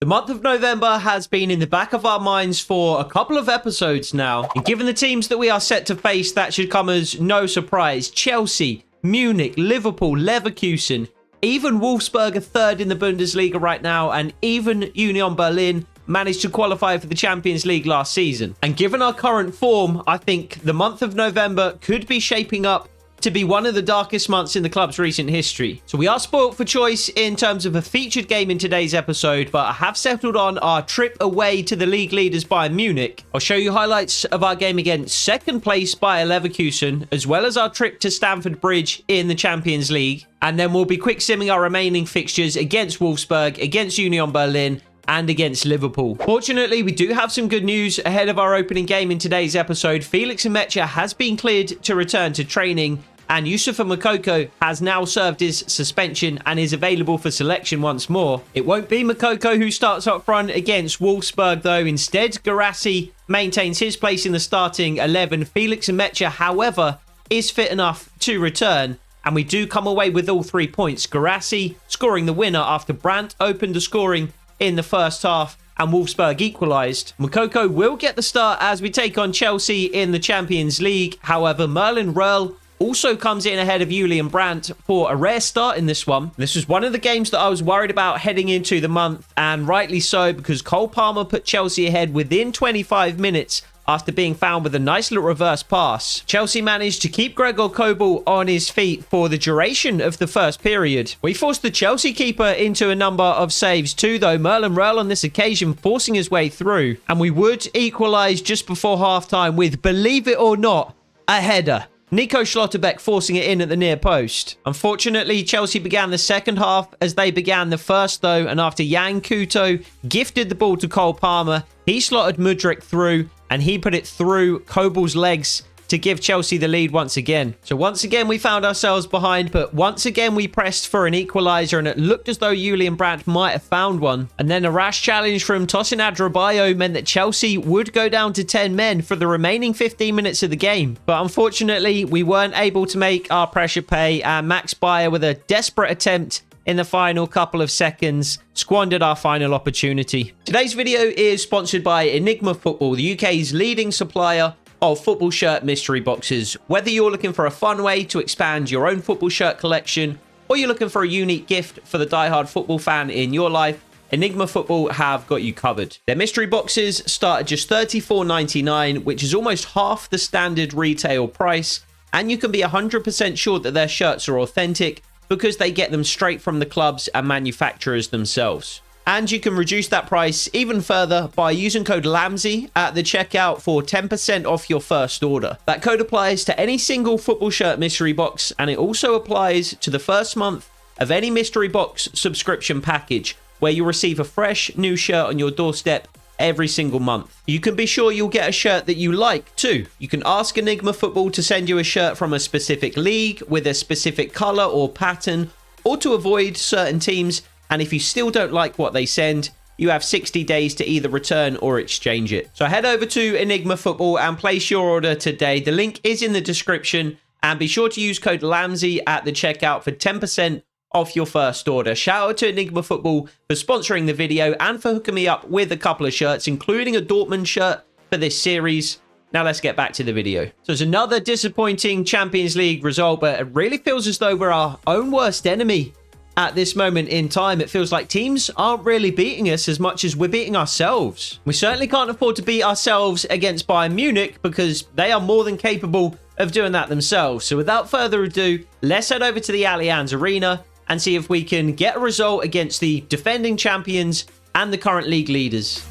The month of November has been in the back of our minds for a couple of episodes now. And given the teams that we are set to face, that should come as no surprise. Chelsea, Munich, Liverpool, Leverkusen, even Wolfsburg are third in the Bundesliga right now, and even Union Berlin managed to qualify for the Champions League last season. And given our current form, I think the month of November could be shaping up to be one of the darkest months in the club's recent history. So we are spoilt for choice in terms of a featured game in today's episode, but I have settled on our trip away to the league leaders Bayern Munich. I'll show you highlights of our game against second place Bayer Leverkusen, as well as our trip to Stamford Bridge in the Champions League. And then we'll be quick simming our remaining fixtures against Wolfsburg, against Union Berlin, and against Liverpool. Fortunately, we do have some good news ahead of our opening game in today's episode. Felix Metscher has been cleared to return to training, and Youssoufa Moukoko has now served his suspension and is available for selection once more. It won't be Moukoko who starts up front against Wolfsburg though. Instead, Guirassy maintains his place in the starting 11. Felix Metscher, however, is fit enough to return, and we do come away with all 3 points. Guirassy scoring the winner after Brandt opened the scoring in the first half and Wolfsburg equalised. Moukoko will get the start as we take on Chelsea in the Champions League. However, Merlin Röhl also comes in ahead of Julian Brandt for a rare start in this one. This was one of the games that I was worried about heading into the month, and rightly so, because Cole Palmer put Chelsea ahead within 25 minutes after being found with a nice little reverse pass. Chelsea managed to keep Gregor Kobel on his feet for the duration of the first period. We forced the Chelsea keeper into a number of saves too, though. Merlin Röhl on this occasion forcing his way through, and we would equalise just before halftime with, believe it or not, a header. Nico Schlotterbeck forcing it in at the near post. Unfortunately, Chelsea began the second half as they began the first though, and after Jan Couto gifted the ball to Cole Palmer, he slotted Mudryk through and he put it through Kobel's legs to give Chelsea the lead once again. So once again, we found ourselves behind, but once again, we pressed for an equaliser, and it looked as though Julian Brandt might have found one. And then a rash challenge from Tosin Adrabayo meant that Chelsea would go down to 10 men for the remaining 15 minutes of the game. But unfortunately, we weren't able to make our pressure pay, and Max Bayer, with a desperate attempt in the final couple of seconds, squandered our final opportunity. Today's video is sponsored by Enigma Football, the UK's leading supplier of football shirt mystery boxes. Whether you're looking for a fun way to expand your own football shirt collection, or you're looking for a unique gift for the diehard football fan in your life, Enigma Football have got you covered. Their mystery boxes start at just $34.99, which is almost half the standard retail price, and you can be 100% sure that their shirts are authentic because they get them straight from the clubs and manufacturers themselves. And you can reduce that price even further by using code LAMBZY at the checkout for 10% off your first order. That code applies to any single football shirt mystery box, and it also applies to the first month of any mystery box subscription package, where you'll receive a fresh new shirt on your doorstep every single month. You can be sure you'll get a shirt that you like too. You can ask Enigma Football to send you a shirt from a specific league with a specific colour or pattern, or to avoid certain teams. And if you still don't like what they send, you have 60 days to either return or exchange it. So head over to Enigma Football and place your order today. The link is in the description, and be sure to use code LAMBZY at the checkout for 10% off your first order. Shout out to Enigma Football for sponsoring the video and for hooking me up with a couple of shirts, including a Dortmund shirt for this series. Now let's get back to the video. So it's another disappointing Champions League result, but it really feels as though we're our own worst enemy. At this moment in time, it feels like teams aren't really beating us as much as we're beating ourselves. We certainly can't afford to beat ourselves against Bayern Munich, because they are more than capable of doing that themselves. So without further ado, let's head over to the Allianz Arena and see if we can get a result against the defending champions and the current league leaders.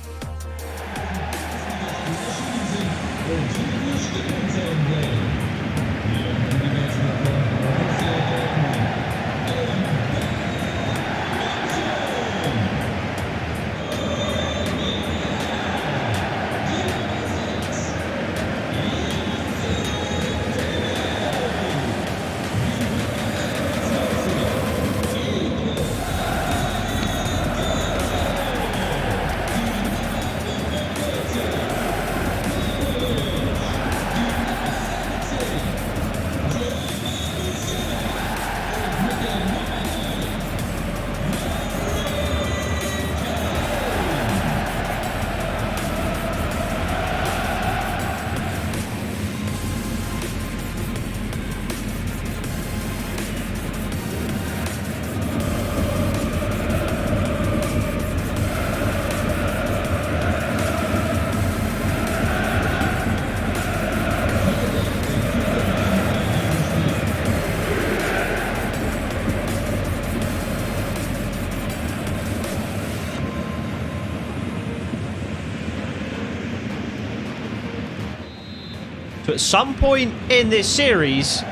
So at some point in this series,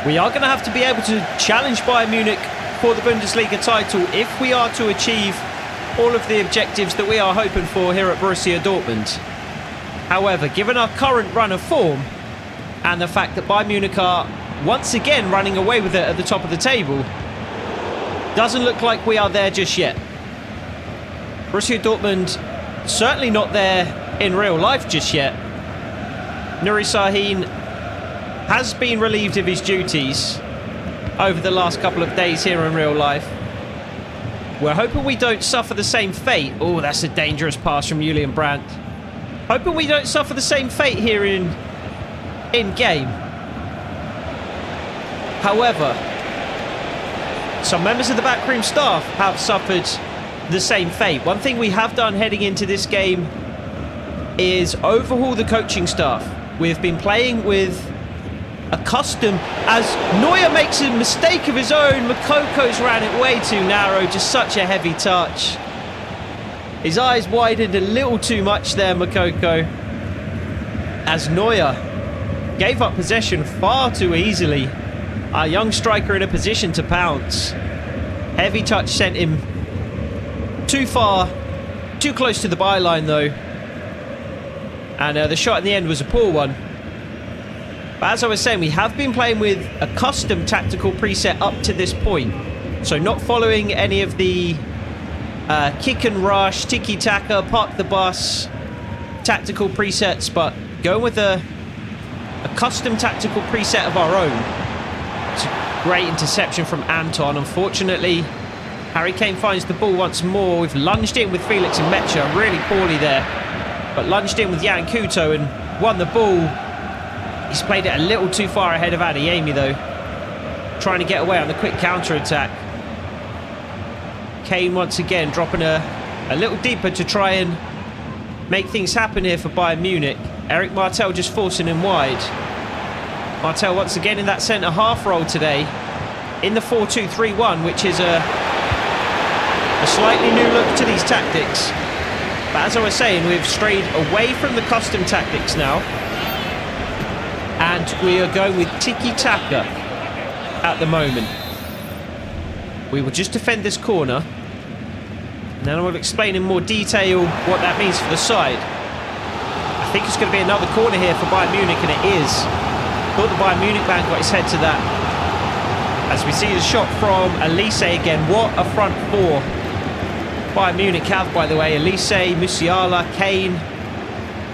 we are going to have to be able to challenge Bayern Munich for the Bundesliga title if we are to achieve all of the objectives that we are hoping for here at Borussia Dortmund. However, given our current run of form and the fact that Bayern Munich are once again running away with it at the top of the table, doesn't look like we are there just yet. Borussia Dortmund certainly not there in real life just yet. Nuri Sahin has been relieved of his duties over the last couple of days here in real life. We're hoping we don't suffer the same fate. Oh, that's a dangerous pass from Julian Brandt. Hoping we don't suffer the same fate here in game. However, some members of the backroom staff have suffered the same fate. One thing we have done heading into this game is overhaul the coaching staff. We've been playing with a custom as Neuer makes a mistake of his own. Mokoko's ran it way too narrow, just such a heavy touch. His eyes widened a little too much there, Mokoko, as Neuer gave up possession far too easily. Our young striker in a position to pounce. Heavy touch sent him too far, too close to the byline though. And the shot in the end was a poor one. But as I was saying, we have been playing with a custom tactical preset up to this point. So not following any of the kick and rush, tiki-taka, park the bus tactical presets, but going with a custom tactical preset of our own. It's a great interception from Anton. Unfortunately, Harry Kane finds the ball once more. We've lunged in with Felix and Mecha really poorly there, but lunged in with Jan Kuto and won the ball. He's played it a little too far ahead of Adeyemi though, trying to get away on the quick counter-attack. Kane once again dropping a little deeper to try and make things happen here for Bayern Munich. Eric Martel just forcing him wide. Martel once again in that centre-half role today, in the 4-2-3-1, which is a slightly new look to these tactics. But as I was saying, we've strayed away from the custom tactics now, and we are going with tiki-taka at the moment. We will just defend this corner, and then I will explain in more detail what that means for the side. I think it's going to be another corner here for Bayern Munich, and it is. Thought the Bayern Munich man got his head to that. As we see the shot from Elise again. What a front four Bayern Munich have, by the way. Elise, Musiala, Kane,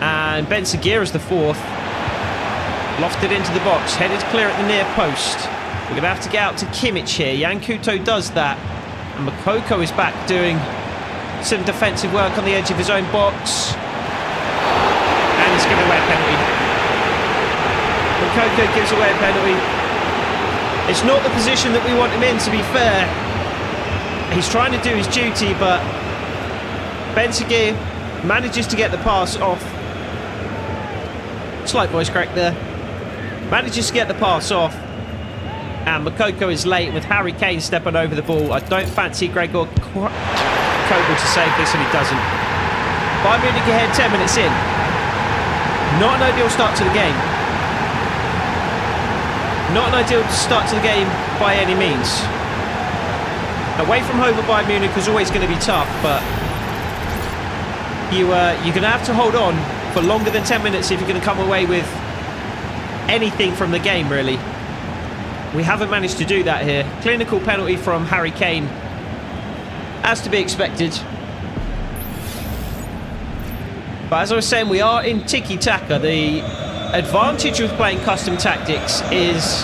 and Ben Seguir as the fourth. Lofted into the box, headed clear at the near post. We're going to have to get out to Kimmich here. Jan Kuto does that. And Mokoko is back doing some defensive work on the edge of his own box. And he's given away a penalty. Mokoko gives away a penalty. It's not the position that we want him in, to be fair. He's trying to do his duty, but Ben Seguir manages to get the pass off. Slight voice crack there. Manages to get the pass off. And Mokoko is late with Harry Kane stepping over the ball. I don't fancy Gregor Kobel to save this, and he doesn't. Bayern Munich ahead 10 minutes in. Not an ideal start to the game. Not an ideal start to the game by any means. Away from home at Bayern Munich is always going to be tough, but you're going to have to hold on for longer than 10 minutes if you're going to come away with anything from the game, really. We haven't managed to do that here. Clinical penalty from Harry Kane, as to be expected. But as I was saying, we are in tiki-taka. The advantage of playing custom tactics is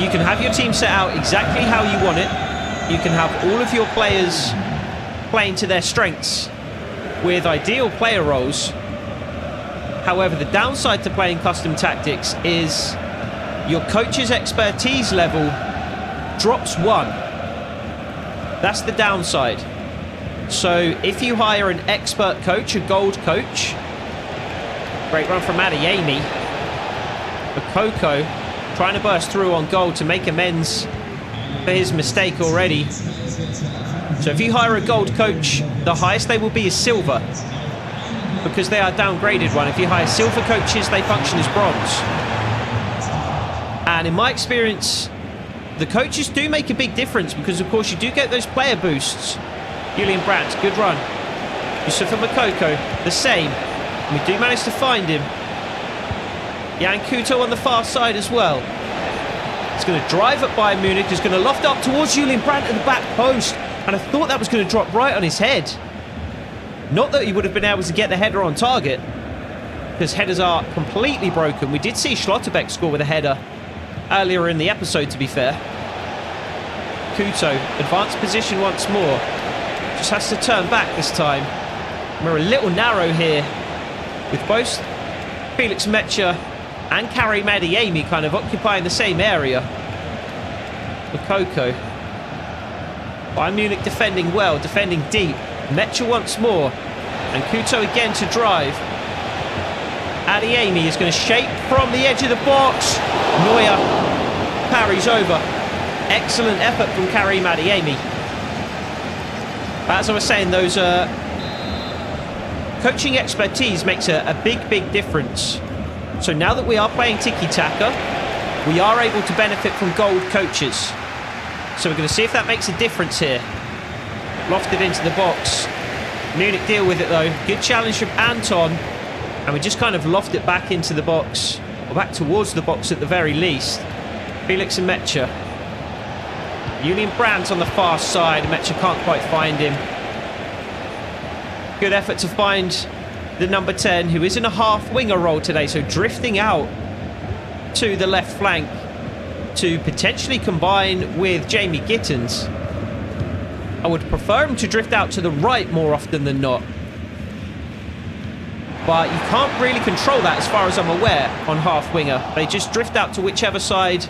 you can have your team set out exactly how you want it. You can have all of your players playing to their strengths with ideal player roles. However, the downside to playing custom tactics is your coach's expertise level drops 1. That's the downside. So if you hire an expert coach, a gold coach, great run from Adeyemi, Mokoko trying to burst through on goal to make amends for his mistake already. So if you hire a gold coach, the highest they will be is silver. because they are downgraded one. If you hire silver coaches, they function as bronze. And in my experience, the coaches do make a big difference because, of course, you do get those player boosts. Julian Brandt, good run. Yusufa Moukoko, the same. We do manage to find him. Jan Kuto on the far side as well. He's going to drive at Bayern Munich. He's going to loft up towards Julian Brandt at the back post. And I thought that was going to drop right on his head. Not that he would have been able to get the header on target, because headers are completely broken. We did see Schlotterbeck score with a header earlier in the episode, to be fair. Kuto, advanced position once more. Just has to turn back this time. We're a little narrow here, with both Felix Metscher and Karim Adeyemi kind of occupying the same area. Moukoko. Bayern Munich defending well, defending deep. Metscher once more. And Kuto again to drive. Adeyemi is going to shape from the edge of the box. Neuer parries over. Excellent effort from Karim Adeyemi. But as I was saying, those coaching expertise makes a big difference. So now that we are playing tiki-taka, we are able to benefit from gold coaches. So we're going to see if that makes a difference here. Lofted into the box. Munich deal with it though. Good challenge from Anton. And we just kind of loft it back into the box. Or back towards the box at the very least. Felix and Metscher. Julian Brandt on the far side. Metscher can't quite find him. Good effort to find the number 10, who is in a half winger role today. So drifting out to the left flank to potentially combine with Jamie Gittens. I would prefer him to drift out to the right more often than not. But you can't really control that as far as I'm aware on half winger. They just drift out to whichever side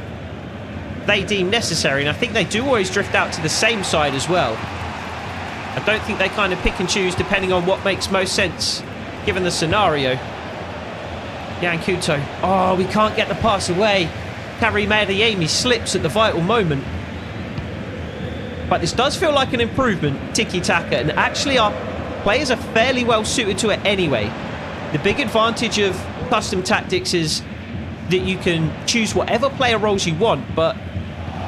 they deem necessary. And I think they do always drift out to the same side as well. I don't think they kind of pick and choose depending on what makes most sense given the scenario. Jan Kuto. Oh, we can't get the pass away. Karim Adeyemi slips at the vital moment. But this does feel like an improvement, tiki-taka, and actually our players are fairly well suited to it anyway. The big advantage of custom tactics is that you can choose whatever player roles you want, but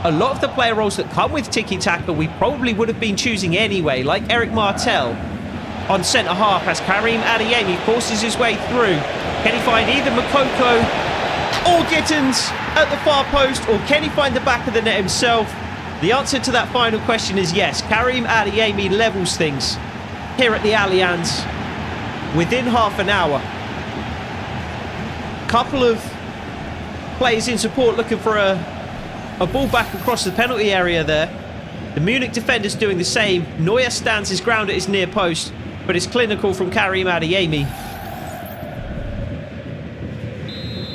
a lot of the player roles that come with tiki-taka we probably would have been choosing anyway, like Eric Martel on centre-half as Karim Adeyemi forces his way through. Can he find either Moukoko or Gittens at the far post, or can he find the back of the net himself? The answer to that final question is yes. Karim Adeyemi levels things here at the Allianz within half an hour. Couple of players in support looking for a ball back across the penalty area there. The Munich defenders doing the same. Neuer stands his ground at his near post, but it's clinical from Karim Adeyemi.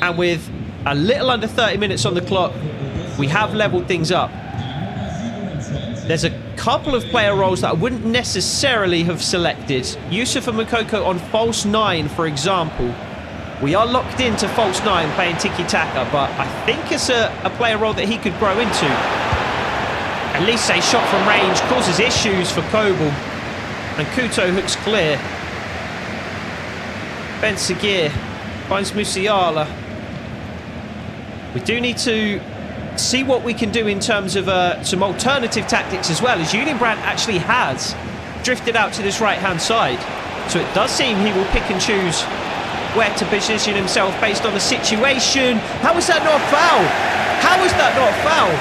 And with a little under 30 minutes on the clock, we have levelled things up. There's a couple of player roles that I wouldn't necessarily have selected. Yusufa Moukoko on false 9, for example. We are locked into false 9 playing tiki-taka, but I think it's a player role that he could grow into. At least a shot from range causes issues for Kobel. And Kuto hooks clear. Ben Seguir finds Musiala. We do need to see what we can do in terms of some alternative tactics as well, as Julian Brandt actually has drifted out to this right-hand side. So it does seem he will pick and choose where to position himself based on the situation. How is that not a foul? How is that not a foul?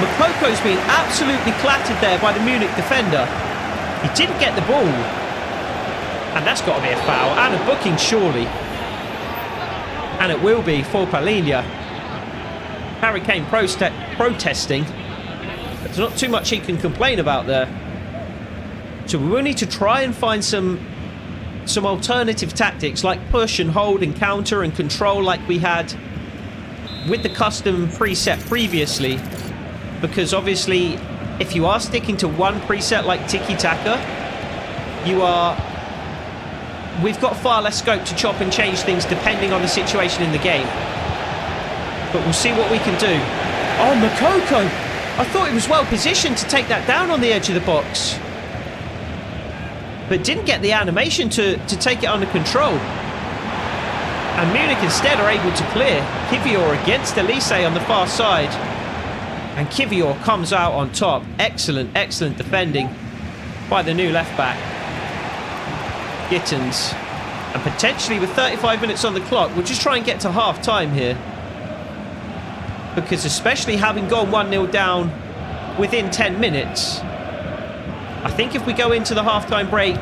Mokoko's been absolutely clattered there by the Munich defender. He didn't get the ball. And that's got to be a foul. And a booking, surely. And it will be for Palinha. Harry Kane protesting. There's not too much he can complain about there. So we will need to try and find some alternative tactics like push and hold and counter and control like we had with the custom preset previously. Because obviously, if you are sticking to one preset like tiki-taka, we've got far less scope to chop and change things depending on the situation in the game. But we'll see what we can do. Oh, Moukoko! I thought he was well positioned to take that down on the edge of the box. but didn't get the animation to take it under control. And Munich instead are able to clear. Kivior against Elise on the far side. And Kivior comes out on top. Excellent, excellent defending by the new left back. Gittins. And potentially with 35 minutes on the clock, we'll just try and get to half time here. Because especially having gone 1-0 down within 10 minutes, I think if we go into the half-time break...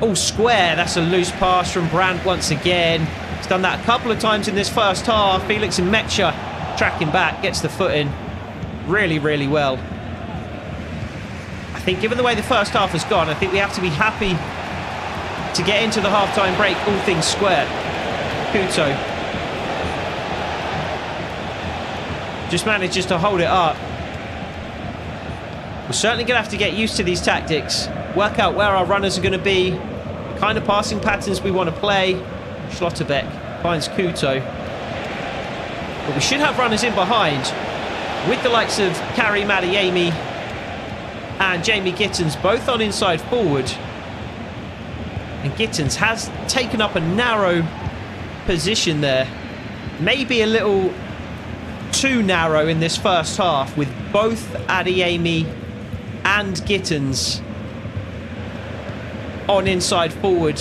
Oh, square. That's a loose pass from Brandt once again. He's done that a couple of times in this first half. Felix and Mecha tracking back, gets the foot in really, really well. I think given the way the first half has gone, I think we have to be happy to get into the half-time break, all things square. Kuto just manages to hold it up. We're certainly going to have to get used to these tactics, work out where our runners are going to be, the kind of passing patterns we want to play. Schlotterbeck finds Kuto. But we should have runners in behind with the likes of Karim Adeyemi and Jamie Gittins both on inside forward. And Gittins has taken up a narrow position there. Maybe a little too narrow in this first half, with both Adeyemi and Gittins on inside forward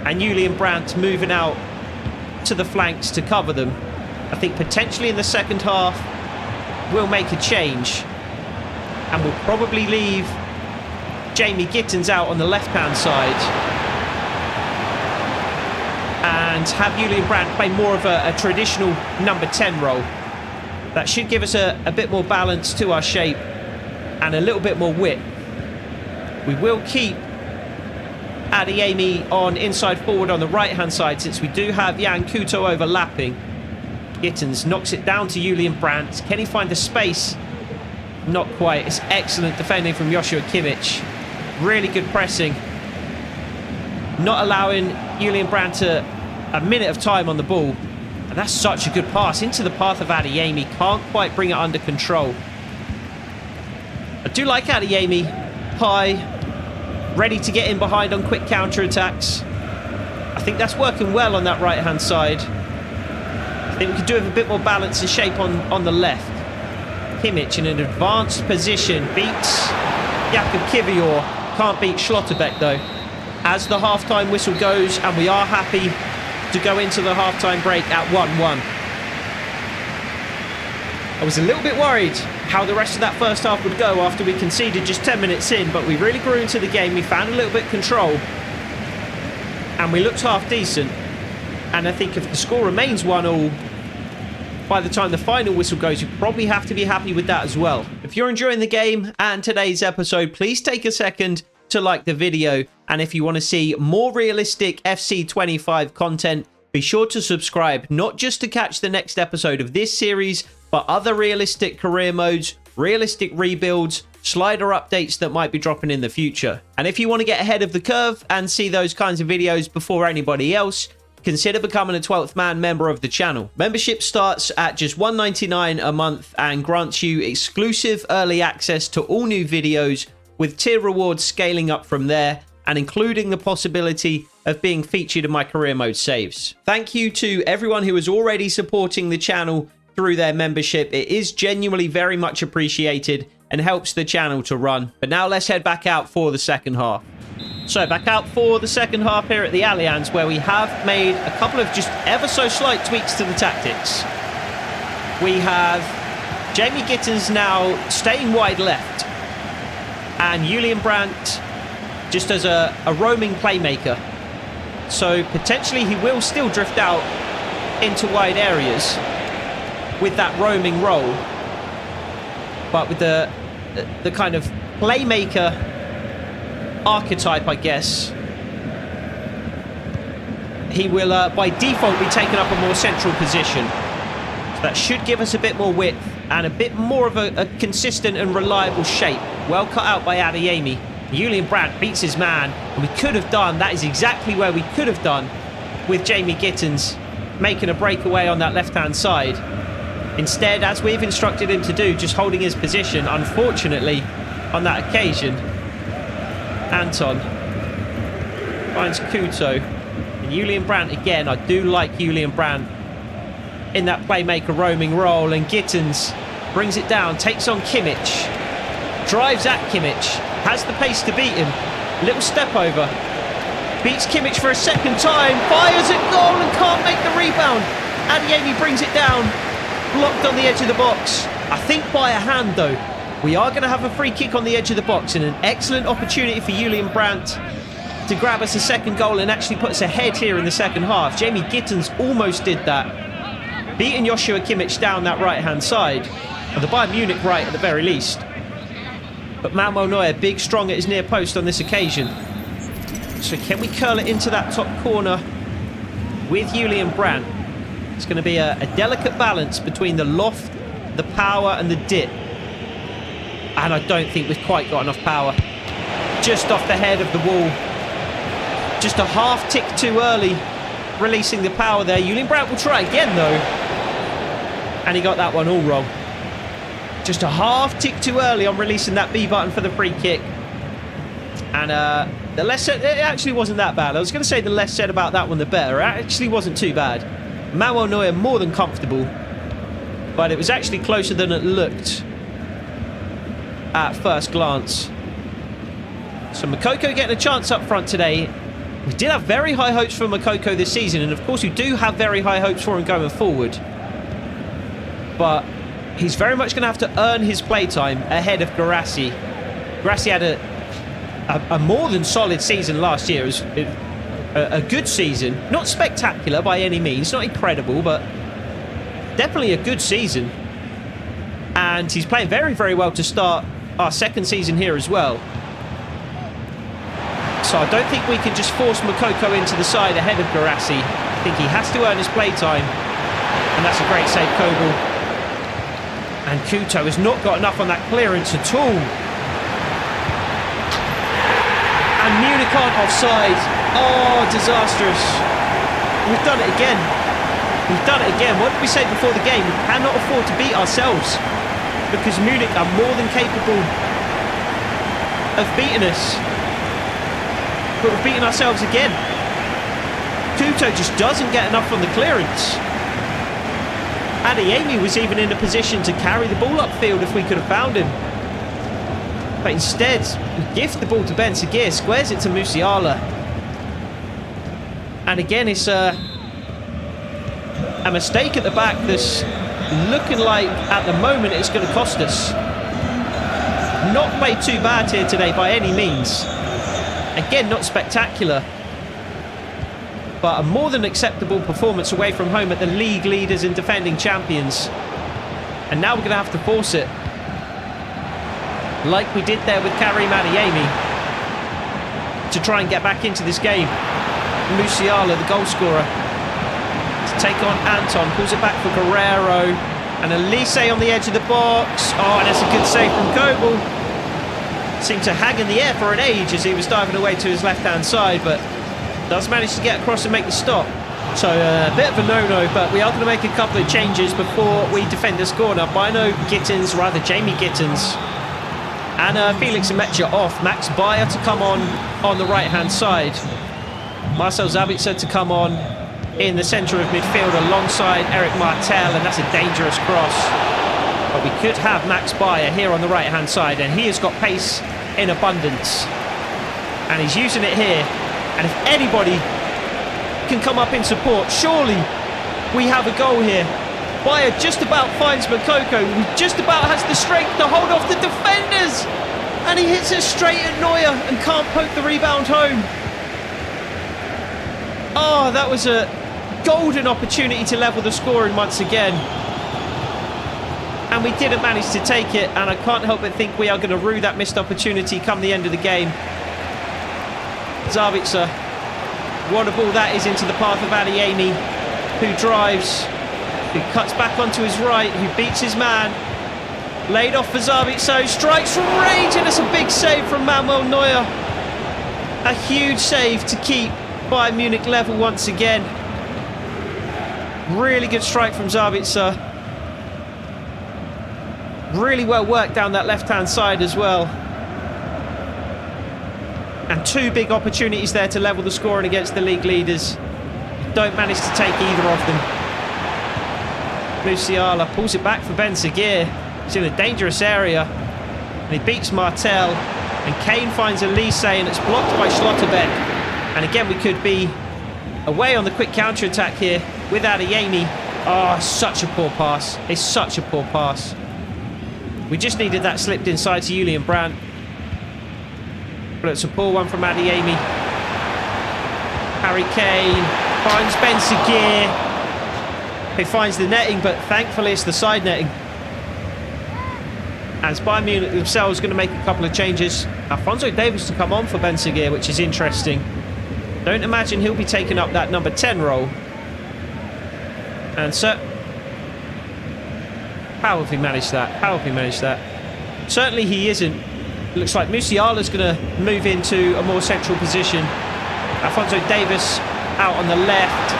and Julian Brandt moving out to the flanks to cover them. I think potentially in the second half we'll make a change and we'll probably leave Jamie Gittins out on the left-hand side and have Julian Brandt play more of a traditional number 10 role. That should give us a bit more balance to our shape and a little bit more width. We will keep Adeyemi on inside forward on the right-hand side since we do have Jan Kuto overlapping. Gittins knocks it down to Julian Brandt. Can he find the space? Not quite. It's excellent defending from Joshua Kimmich. Really good pressing. Not allowing Julian Brandt a minute of time on the ball. And that's such a good pass into the path of Adeyemi. Can't quite bring it under control. I do like Adeyemi. High. Ready to get in behind on quick counter-attacks. I think that's working well on that right-hand side. I think we could do with a bit more balance and shape on the left. Kimmich in an advanced position. Beats Jakub Kivior. Can't beat Schlotterbeck though. As the half-time whistle goes, and we are happy to go into the half-time break at 1-1. I was a little bit worried how the rest of that first half would go after we conceded just 10 minutes in, but we really grew into the game. We found a little bit of control and we looked half decent. And I think if the score remains 1-1 by the time the final whistle goes, you probably have to be happy with that as well. If you're enjoying the game and today's episode, please take a second to like the video. And if you want to see more realistic FC25 content, be sure to subscribe, not just to catch the next episode of this series, but other realistic career modes, realistic rebuilds, slider updates that might be dropping in the future. And if you want to get ahead of the curve and see those kinds of videos before anybody else, consider becoming a 12th man member of the channel. Membership starts at just $1.99 a month and grants you exclusive early access to all new videos, with tier rewards scaling up from there and including the possibility of being featured in my career mode saves. Thank you to everyone who is already supporting the channel through their membership. It is genuinely very much appreciated and helps the channel to run. But now let's head back out for the second half. So back out for the second half here at the Allianz, where we have made a couple of just ever so slight tweaks to the tactics. We have Jamie Gittins now staying wide left and Julian Brandt just as a roaming playmaker. So potentially he will still drift out into wide areas with that roaming role, but with the kind of playmaker archetype, I guess, he will by default be taking up a more central position. So that should give us a bit more width and a bit more of a consistent and reliable shape. Well cut out by Adeyemi. Julian Brandt beats his man, and we could have done, that is exactly where we could have done with Jamie Gittins making a breakaway on that left-hand side. Instead, as we've instructed him to do, just holding his position, unfortunately, on that occasion, Anton Finds Couto. And Julian Brandt again. I do like Julian Brandt in that playmaker roaming role. And Gittins brings it down. Takes on Kimmich. Drives at Kimmich. Has the pace to beat him. Little step over. Beats Kimmich for a second time. Fires at goal and can't make the rebound. Adeyemi brings it down. Blocked on the edge of the box. I think by a hand though. We are going to have a free kick on the edge of the box and an excellent opportunity for Julian Brandt to grab us a second goal and actually put us ahead here in the second half. Jamie Gittins almost did that. Beating Joshua Kimmich down that right-hand side. And the Bayern Munich right at the very least. But Manuel Neuer, big, strong at his near post on this occasion. So can we curl it into that top corner with Julian Brandt? It's going to be a delicate balance between the loft, the power and the dip. And I don't think we've quite got enough power. Just off the head of the wall. Just a half tick too early, releasing the power there. Julian Brandt will try again though. And he got that one all wrong. Just a half tick too early on releasing that B button for the free kick. And the less said, it actually wasn't that bad. I was going to say the less said about that one, the better. It actually wasn't too bad. Manuel Neuer more than comfortable. But it was actually closer than it looked at first glance. So Moukoko getting a chance up front today. We did have very high hopes for Moukoko this season, and of course we do have very high hopes for him going forward. But he's very much going to have to earn his playtime ahead of Guirassy. Guirassy had a more than solid season last year. It was a good season. Not spectacular by any means, not incredible, but definitely a good season. And he's playing very, very well to start our second season here as well. So I don't think we can just force Moukoko into the side ahead of Guirassy. I think he has to earn his playtime. And that's a great save, Kobel. And Couto has not got enough on that clearance at all. And Munich aren't offside. Oh, disastrous. We've done it again. We've done it again. What did we say before the game? We cannot afford to beat ourselves. Because Munich are more than capable of beating us. But we've beaten ourselves again. Couto just doesn't get enough on the clearance. Adeyemi was even in a position to carry the ball upfield if we could have found him. But instead, we gift the ball to Ben Seguir, squares it to Musiala. And again, it's a mistake at the back that's looking like, at the moment, it's going to cost us. Not played too bad here today by any means. Again, not spectacular. But a more than acceptable performance away from home at the league leaders and defending champions. And now we're going to have to force it. Like we did there with Karim Adeyemi. To try and get back into this game. Musiala, the goal scorer. To take on Anton. Pulls it back for Guerrero. And Elise on the edge of the box. Oh, and that's a good save from Kobel. Seemed to hang in the air for an age as he was diving away to his left-hand side, but does manage to get across and make the stop. So a bit of a no-no, but we are going to make a couple of changes before we defend this corner. Bino Gittins, rather Jamie Gittins, and Felix Emecha off. Max Bayer to come on the right-hand side. Marcel Sabitzer to come on in the centre of midfield alongside Eric Martel, and that's a dangerous cross. But we could have Max Bayer here on the right-hand side, and he has got pace in abundance. And he's using it here. And if anybody can come up in support, surely we have a goal here. Bayer just about finds Moukoko, who just about has the strength to hold off the defenders. And he hits it straight at Neuer and can't poke the rebound home. Oh, that was a golden opportunity to level the scoring once again. And we didn't manage to take it, and I can't help but think we are going to rue that missed opportunity come the end of the game. Sabitzer, what a ball that is into the path of Adeyemi, who drives, who cuts back onto his right, who beats his man. Laid off for Sabitzer, strikes from range, and it's a big save from Manuel Neuer. A huge save to keep Bayern Munich level once again. Really good strike from Sabitzer. Really well worked down that left-hand side as well. And two big opportunities there to level the scoring against the league leaders. Don't manage to take either of them. Musiala pulls it back for Ben Seguir. He's in a dangerous area. And he beats Martel. And Kane finds Elise, and it's blocked by Schlotterbeck. And again, we could be away on the quick counter-attack here with Adeyemi. Oh, such a poor pass. It's such a poor pass. We just needed that slipped inside to Julian Brandt. But it's a poor one from Adeyemi. Harry Kane finds Ben Seguir. He finds the netting, but thankfully it's the side netting. As Bayern Munich themselves going to make a couple of changes. Alphonso Davies to come on for Ben Seguir, which is interesting. Don't imagine he'll be taking up that number 10 role. And so, how have he managed that? How have he managed that? Certainly he isn't. It looks like Musiala's going to move into a more central position. Alphonso Davies out on the left.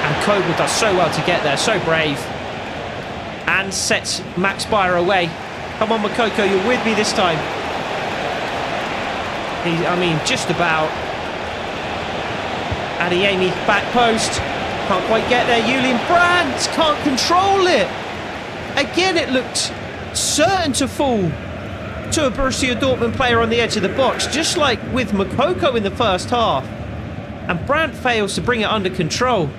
And Kobel does so well to get there. So brave. And sets Max Bayer away. Come on, Makoko, you're with me this time. I mean, just about. Adeyemi, back post. Can't quite get there. Julian Brandt can't control it. Again, it looked certain to fall to a Borussia Dortmund player on the edge of the box, just like with Makoko in the first half. And Brandt fails to bring it under control.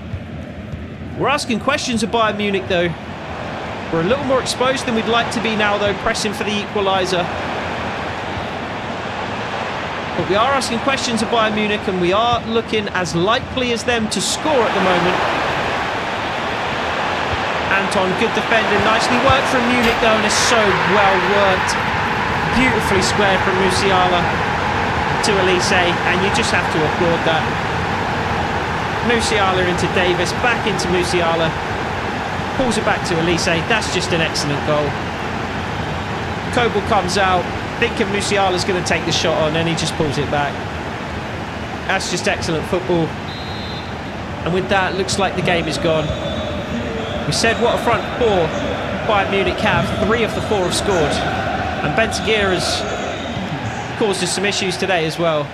We're asking questions of Bayern Munich, though. We're a little more exposed than we'd like to be now, though, pressing for the equaliser. But we are asking questions of Bayern Munich, and we are looking as likely as them to score at the moment. Anton, good defending. Nicely worked from Munich, though, and it's so well worked. Beautifully squared from Musiala to Elise, and you just have to applaud that. Musiala into Davis, back into Musiala. Pulls it back to Elise. That's just an excellent goal. Kobel comes out, thinking Musiala's going to take the shot on, and he just pulls it back. That's just excellent football. And with that, looks like the game is gone. We said what a front four Bayern Munich have. 3 of the 4 have scored. And Ben Seguir has caused us some issues today as well.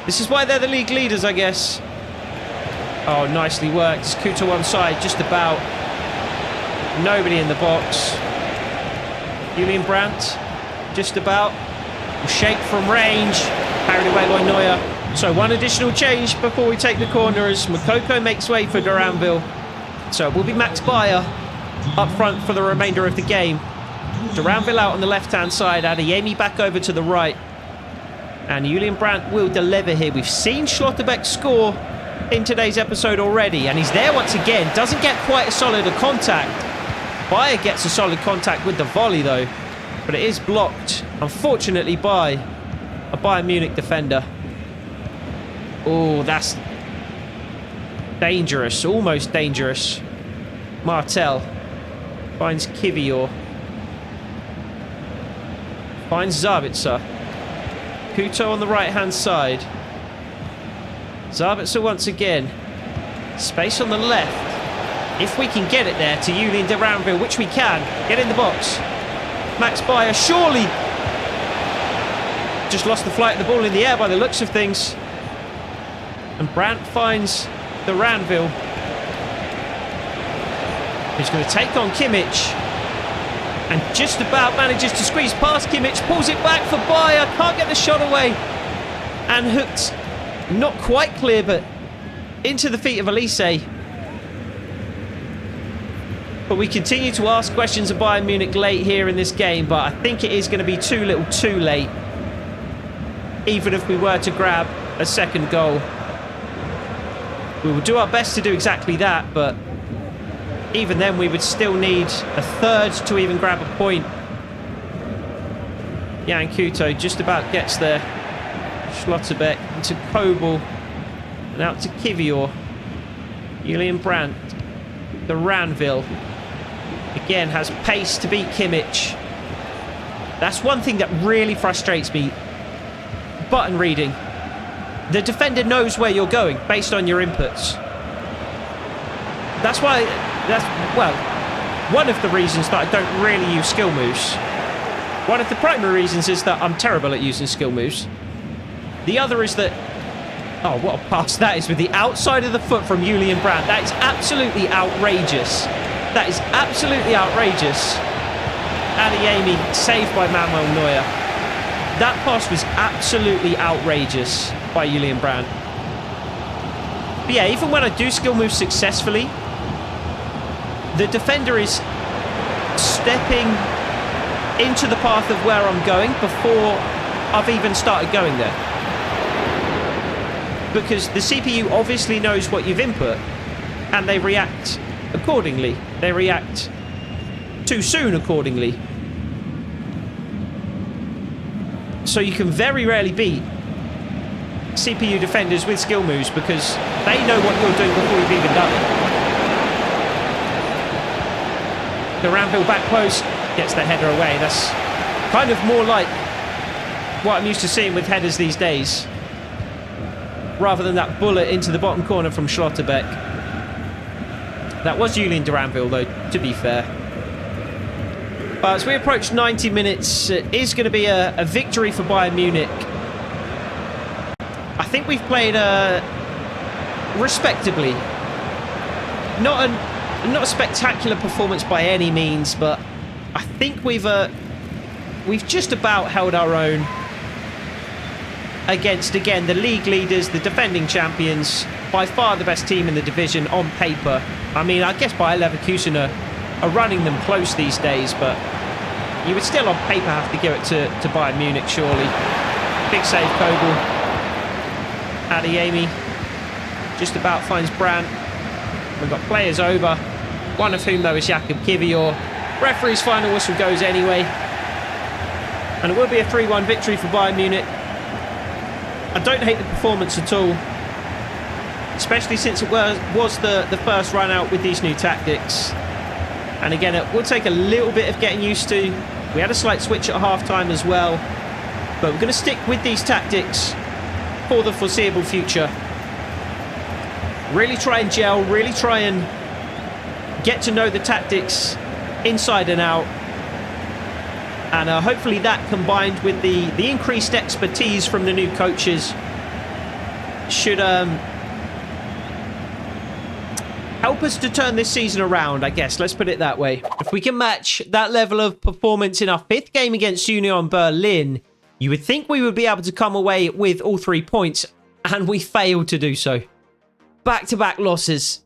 This is why they're the league leaders, I guess. Oh, nicely worked. Kuto onside, just about. Nobody in the box. Julian Brandt, just about. Shake from range. Carried away by Neuer. So one additional change before we take the corner as Makoko makes way for Duranville. So it will be Max Bayer up front for the remainder of the game. Duranville out on the left-hand side. Adeyemi back over to the right. And Julian Brandt will deliver here. We've seen Schlotterbeck score in today's episode already, and he's there once again. Doesn't get quite as solid a contact. Bayer gets a solid contact with the volley though, but it is blocked, unfortunately, by a Bayern Munich defender. Oh, that's dangerous, almost dangerous. Martel finds Kivior, finds Zabitzer. Kuto on the right hand side. Zabitzer once again. Space on the left. If we can get it there to Julian Duranville, which we can. Get in the box. Max Bayer, surely. Just lost the flight of the ball in the air by the looks of things. And Brandt finds Duranville. He's going to take on Kimmich. And just about manages to squeeze past Kimmich. Pulls it back for Bayer. Can't get the shot away. And hooked. Not quite clear, but into the feet of Elise. But we continue to ask questions of Bayern Munich late here in this game, but I think it is going to be too little too late. Even if we were to grab a second goal. We will do our best to do exactly that, but even then we would still need a third to even grab a point. Jan Kuto just about gets there. Schlotterbeck into Kobel and out to Kivior. Julian Brandt. Duranville again has pace to beat Kimmich. That's one thing that really frustrates me. Button reading. The defender knows where you're going based on your inputs. That's why, well, one of the reasons that I don't really use skill moves. One of the primary reasons is that I'm terrible at using skill moves. The other is that... Oh, what a pass that is with the outside of the foot from Julian Brandt. That is absolutely outrageous. That is absolutely outrageous. Adeyemi saved by Manuel Neuer. That pass was absolutely outrageous by Julian Brandt. But yeah, even when I do skill moves successfully, the defender is stepping into the path of where I'm going before I've even started going there. Because the CPU obviously knows what you've input and they react accordingly. They react too soon accordingly. So you can very rarely beat CPU defenders with skill moves because they know what you're doing before you've even done it. The Ramville back post gets the header away. That's kind of more like what I'm used to seeing with headers these days, rather than that bullet into the bottom corner from Schlotterbeck. That was Julian de Ranville, though, to be fair. But as we approach 90 minutes, it is going to be a victory for Bayern Munich. I think we've played respectably. Not a spectacular performance by any means, but I think we've just about held our own against, again, the league leaders, the defending champions, by far the best team in the division on paper. I mean, I guess Bayer Leverkusen are running them close these days, but you would still on paper have to give it to Bayern Munich, surely. Big save, Kogel. Adeyemi just about finds Brandt. We've got players over, one of whom, though, is Jakub Kivior. Referee's final whistle goes anyway. And it will be a 3-1 victory for Bayern Munich. I don't hate the performance at all, especially since it was the first run out with these new tactics. And again, it will take a little bit of getting used to. We had a slight switch at half-time as well, but we're going to stick with these tactics for the foreseeable future. Really try and gel, really try and get to know the tactics inside and out. And hopefully that, combined with the increased expertise from the new coaches, should help us to turn this season around, I guess. Let's put it that way. If we can match that level of performance in our 5th game against Union Berlin, you would think we would be able to come away with all 3 points, and we failed to do so. Back-to-back losses.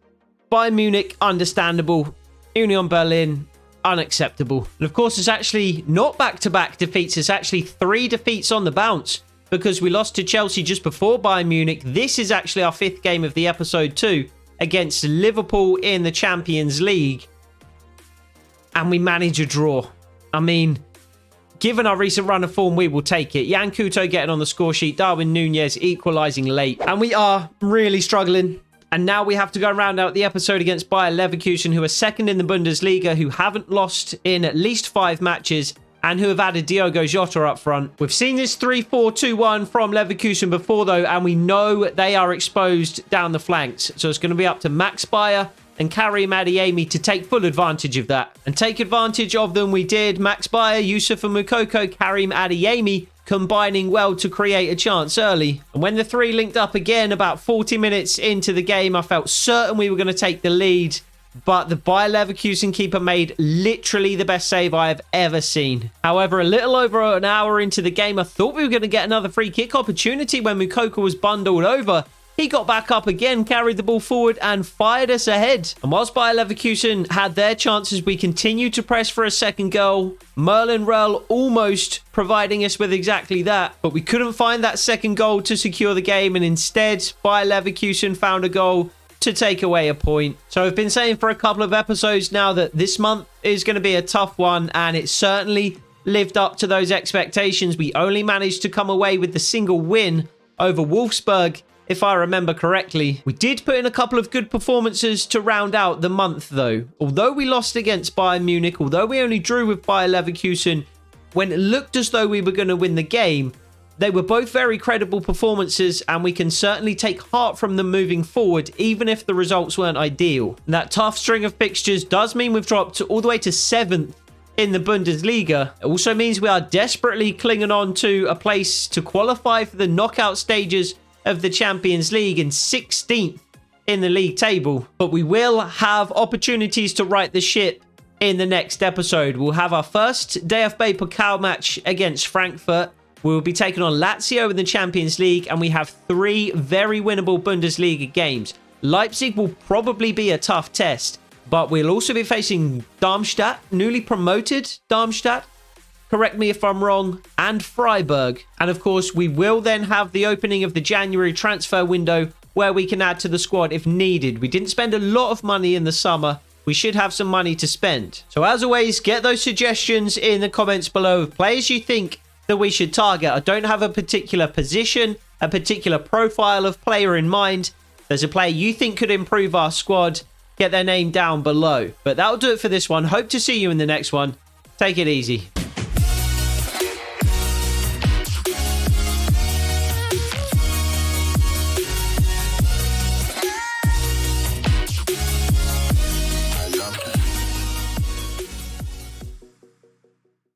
Bayern Munich, understandable. Union Berlin, unacceptable. And of course, it's actually not back-to-back defeats. It's actually 3 defeats on the bounce, because we lost to Chelsea just before Bayern Munich. This is actually our 5th game of the episode too, against Liverpool in the Champions League. And we manage a draw. I mean, given our recent run of form, we will take it. Jan Couto getting on the score sheet. Darwin Nunez equalising late. And we are really struggling. And now we have to go and round out the episode against Bayer Leverkusen, who are 2nd in the Bundesliga, who haven't lost in at least 5 matches, and who have added Diogo Jota up front. We've seen this 3-4-2-1 from Leverkusen before, though, and we know they are exposed down the flanks. So it's going to be up to Max Bayer and Karim Adeyemi to take full advantage of that. And take advantage of them we did. Max Bayer, Youssoufa Moukoko, Karim Adeyemi combining well to create a chance early. And when the 3 linked up again about 40 minutes into the game, I felt certain we were going to take the lead. But the Bayer Leverkusen keeper made literally the best save I have ever seen. However, a little over an hour into the game, I thought we were going to get another free kick opportunity when Moukoko was bundled over. He got back up again, carried the ball forward and fired us ahead. And whilst Bayer Leverkusen had their chances, we continued to press for a second goal. Merlin Röhl almost providing us with exactly that. But we couldn't find that second goal to secure the game. And instead, Bayer Leverkusen found a goal to take away a point. So I've been saying for a couple of episodes now that this month is going to be a tough one, and it certainly lived up to those expectations. We only managed to come away with the single win over Wolfsburg, if I remember correctly. We did put in a couple of good performances to round out the month, though. Although we lost against Bayern Munich, although we only drew with Bayer Leverkusen, when it looked as though we were going to win the game, they were both very credible performances, and we can certainly take heart from them moving forward, even if the results weren't ideal. And that tough string of fixtures does mean we've dropped all the way to 7th in the Bundesliga. It also means we are desperately clinging on to a place to qualify for the knockout stages of the Champions League and 16th in the league table. But we will have opportunities to right the ship in the next episode. We'll have our first DFB Pokal match against Frankfurt. We will be taking on Lazio in the Champions League, and we have 3 very winnable Bundesliga games. Leipzig will probably be a tough test, but we'll also be facing Darmstadt, newly promoted Darmstadt, correct me if I'm wrong, and Freiburg. And of course, we will then have the opening of the January transfer window where we can add to the squad if needed. We didn't spend a lot of money in the summer. We should have some money to spend. So as always, get those suggestions in the comments below of players you think that we should target. I don't have a particular position, a particular profile of player in mind. There's a player you think could improve our squad. Get their name down below. But that'll do it for this one. Hope to see you in the next one. Take it easy.